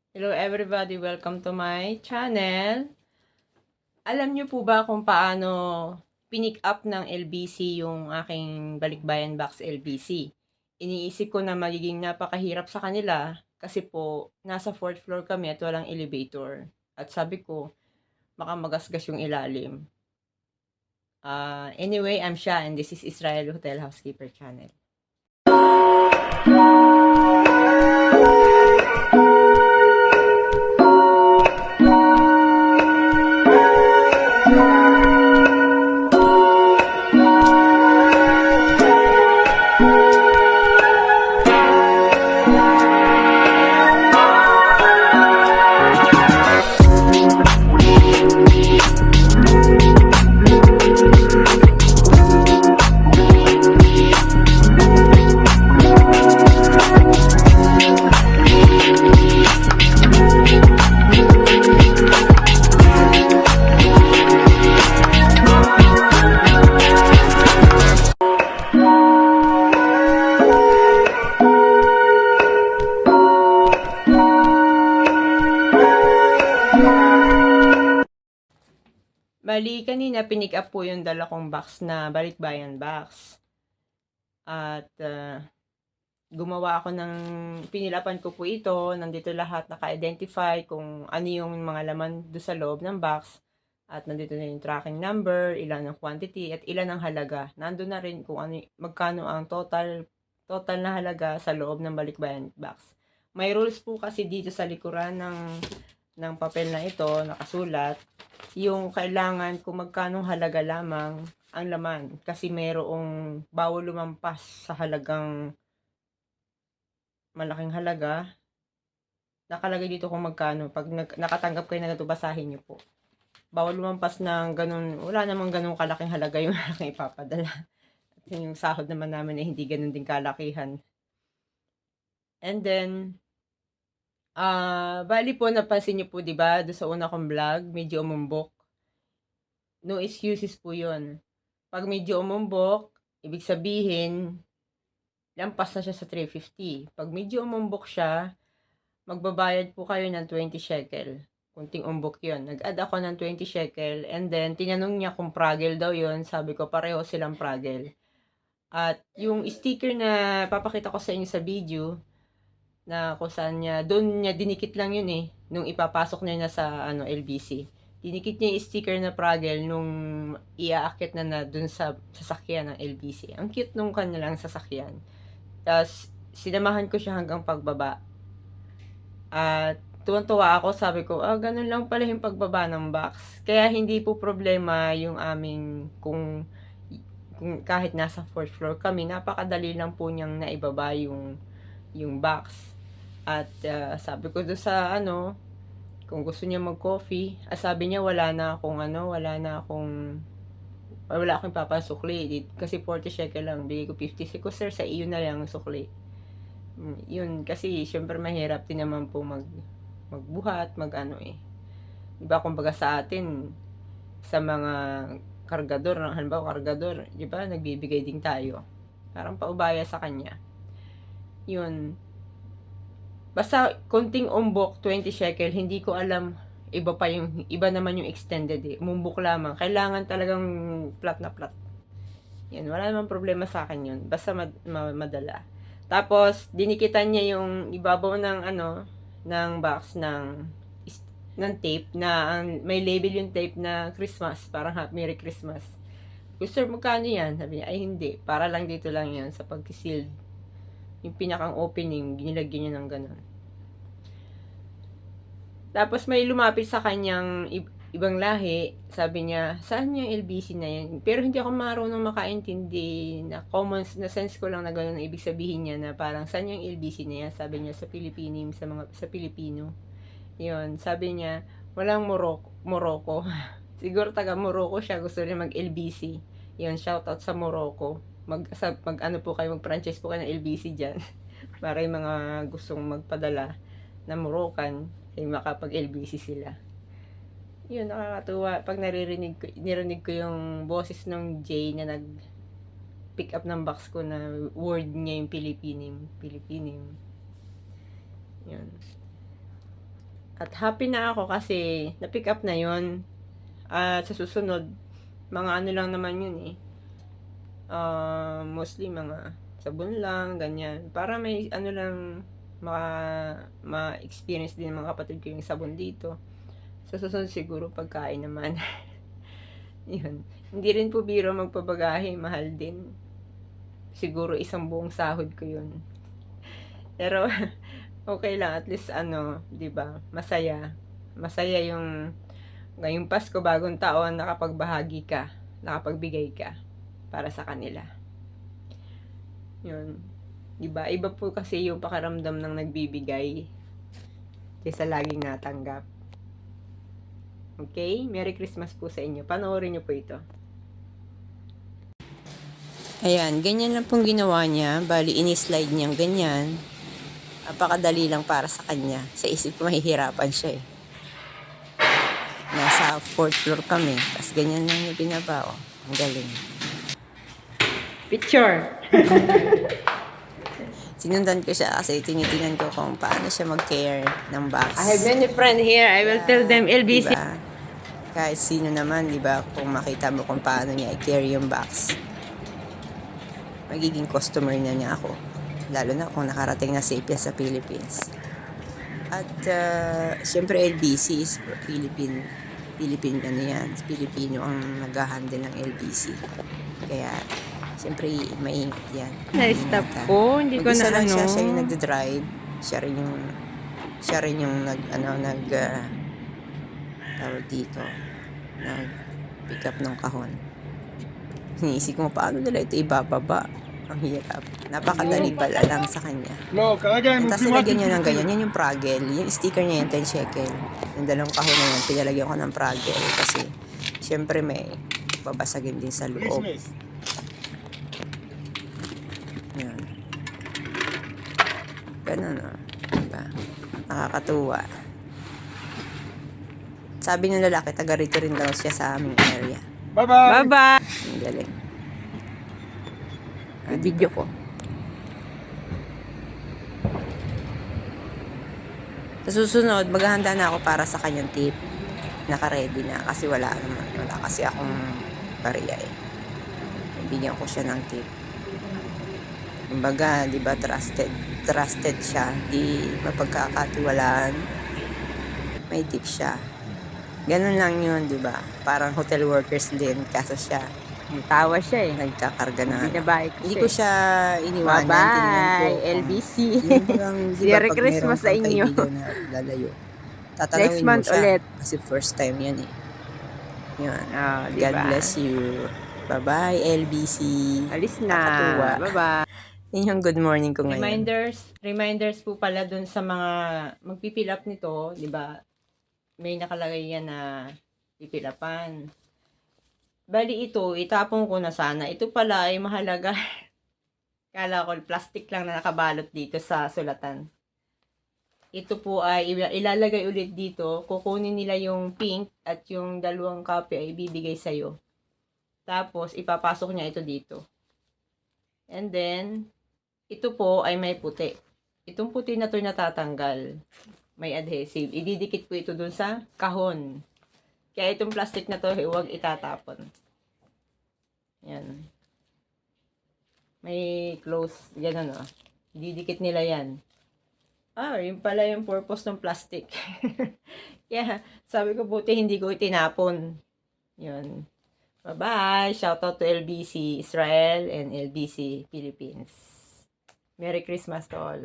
Hello everybody, welcome to my channel. Alam niyo po ba kung paano pinick up ng LBC yung aking Balikbayan Box LBC? Iniisip ko na magiging napakahirap sa kanila kasi po nasa 4th floor kami at walang elevator. At sabi ko, baka magasgas yung ilalim. Anyway, I'm Sha and this is Israel Hotel Housekeeper Channel. Bali, kanina pinick up po yung dala kong box na Balikbayan Box. At gumawa ako ng, pinilapan ko po ito, nandito lahat naka-identify kung ano yung mga laman do sa loob ng box. At nandito na yung tracking number, ilan ang quantity, at ilan ang halaga. Nandun na rin kung ano, magkano ang total na halaga sa loob ng Balikbayan Box. May rules po kasi dito sa likuran ng papel na ito, nakasulat, yung kailangan kung magkano halaga lamang ang laman. Kasi mayroong bawal lumampas sa halagang malaking halaga. Nakalagay dito kung magkano. Pag nakatanggap kayo na ito, basahin nyo po. Bawal lumampas ng ganun, wala namang ganun kalaking halaga yung aking ipapadala. At yung sahod naman namin ay hindi ganun din kalakihan. And then, bali po, napansin nyo po, diba, doon sa una kong vlog, medyo umumbok. No excuses po yun. Pag medyo umumbok, ibig sabihin, lampas na siya sa 350. Pag medyo umumbok siya, magbabayad po kayo ng 20 shekel. Kunting umbok yun. Nag-add ako ng 20 shekel and then tinanong niya kung pragel daw yun. Sabi ko pareho silang pragel. At yung sticker na papakita ko sa inyo sa video na kung saan niya, doon niya dinikit lang yun eh. Nung ipapasok niya na sa LBC. Dinikit niya yung sticker na pragel nung iaakit na doon sa sasakyan ng LBC. Ang cute nung kanilang sasakyan. Tapos, sinamahan ko siya hanggang pagbaba. At tuwan-tuwa ako, sabi ko, ganun lang pala yung pagbaba ng box. Kaya hindi po problema yung aming kung kahit nasa 4th floor kami, napakadali lang po niyang naibaba yung box. At sabi ko doon sa kung gusto niya mag-coffee, sabi niya wala na akong papasukli. Kasi 40 shekel lang, bigay ko 50. Ko, sir, sa iyo na lang sukli. Yun, kasi syempre mahirap din naman po magbuhat, Diba, kumbaga sa atin, sa mga kargador, halimbawa kargador, diba, nagbibigay din tayo. Parang paubaya sa kanya. Yun. Basta konting umbok, 20 shekel, hindi ko alam, iba naman yung extended eh. Umumbok lamang. Kailangan talagang flat na flat. Yan, wala namang problema sa akin yun. Basta madala. Tapos, dinikitan niya yung ibabaw ng box ng tape na may label yung tape na Christmas, parang Merry Christmas. Sir, magkano yan? Sabi niya, ay hindi, para lang dito lang yan sa pag-sealed. Yung pinakang opening, ginilagyan niya ng ganun. Tapos may lumapit sa kanyang ibang lahi, sabi niya, saan yung LBC na yan? Pero hindi ako marunong makaintindi na common na sense ko lang na gano'n na ibig sabihin niya na parang saan yung LBC na yan? Sabi niya sa sa Pilipino. Yun, sabi niya, walang Morocco. Siguro taga Morocco siya, gusto niya mag-LBC. Yun, shoutout sa Morocco. Mag po kayo, mag-franchise po kayo ng LBC dyan. Para yung mga gustong magpadala na Moroccan, ay makapag-LBC sila. Yun, nakakatuwa. Pag nirinig ko yung boses ng Jay na nag-pick up ng box ko na word niya yung Pilipinim. Yun. At happy na ako kasi na-pick up na yun. At sa susunod, mga ano lang naman yun eh. Mostly mga sabon lang, ganyan. Para may ano lang, ma-experience din ng mga kapatid ko yung sabon dito. Sa susunod siguro pagkain naman. Yun. Hindi rin po biro magpabagahe, mahal din. Siguro isang buong sahod ko yun. Pero okay lang, at least ano, 'di ba? Masaya. Masaya yung ngayong Pasko, bagong taon, nakapagbahagi ka, nakapagbigay ka para sa kanila. Yun. 'Di ba? Iba po kasi yung pakaramdam ng nagbibigay kaysa laging natanggap. Okay? Merry Christmas po sa inyo. Panoorin niyo po ito. Ayan, ganyan lang pong ginawa niya. Bali, ini-slide niyang ganyan. Napakadali lang para sa kanya. Sa isip ko, mahihirapan siya eh. Nasa 4th floor kami. Tapos ganyan lang yung binaba. Oh. Ang galing. Picture! Sinundan ko siya kasi tinitingnan ko kung paano siya mag-care ng box. I have many friends here. I will tell them LBC. Diba? Kahit sino naman, di ba, kung makita mo kung paano niya i-carry yung box, magiging customer niya ako. Lalo na kung nakarating na safe sa Philippines. At siyempre LBC is Philippine ano yan. Pilipino ang nag-handle ng LBC. Kaya siyempre maingat yan. Na-stop ko, hindi ko na lang ano. Siya yung nagde-drive. Siya rin yung tawag dito, nag-pick up ng kahon. Iniisip ko paano nila ito ibababa. Ang hirap. Napakadali pala lang sa kanya. Tapos nilagyan niya ng ganyan. Yan yung Pragel. Yung sticker niya yung 10 shekel. Yung dalawang kahon na yan, pinalagyan ko ng Pragel. Kasi, syempre may babasagin din sa loob. Yan. Ganun o. Diba? Nakakatuwa. Sabi ng lalaki, taga rito rin daw siya sa aming area. Bye-bye! Bye-bye! Ang galing. Video ko. Sa susunod, maghahanda na ako para sa kanyang tip. Naka-ready na kasi wala kasi akong bariya eh. Bigyan ko siya ng tip. Kumbaga, di ba, trusted siya. Di mapagkakatiwalaan. May tip siya. Ganun lang yun, di ba? Parang hotel workers din, kaso siya. Tawa siya eh. Nagkakarga na. Hindi ko siya iniwanan. Bye-bye, LBC. Merry Christmas sa inyo. Lalayo. Next month ulit. Kasi first time yan eh. Yun. God bless you. Bye-bye, LBC. Alis na. Bye-bye. Yun yung good morning ko ngayon. Reminders po pala dun sa mga magpipill up nito, di ba? May nakalagay yan na pipilapan. Bali ito, itapon ko na sana. Ito pala ay mahalaga. Kala ko, plastic lang na nakabalot dito sa sulatan. Ito po ay ilalagay ulit dito. Kukunin nila yung pink at yung dalawang copy ay ibibigay sa'yo. Tapos, ipapasok niya ito dito. And then, ito po ay may puti. Itong puti na to natatanggal. May adhesive. Ididikit ko ito dun sa kahon. Kaya itong plastic na to, huwag itatapon. Yan. May close, ganun o. Didikit nila yan. Yun pala yung purpose ng plastic. Kaya, sabi ko buti hindi ko itinapon. Yun. Bye-bye. Shoutout to LBC Israel and LBC Philippines. Merry Christmas to all.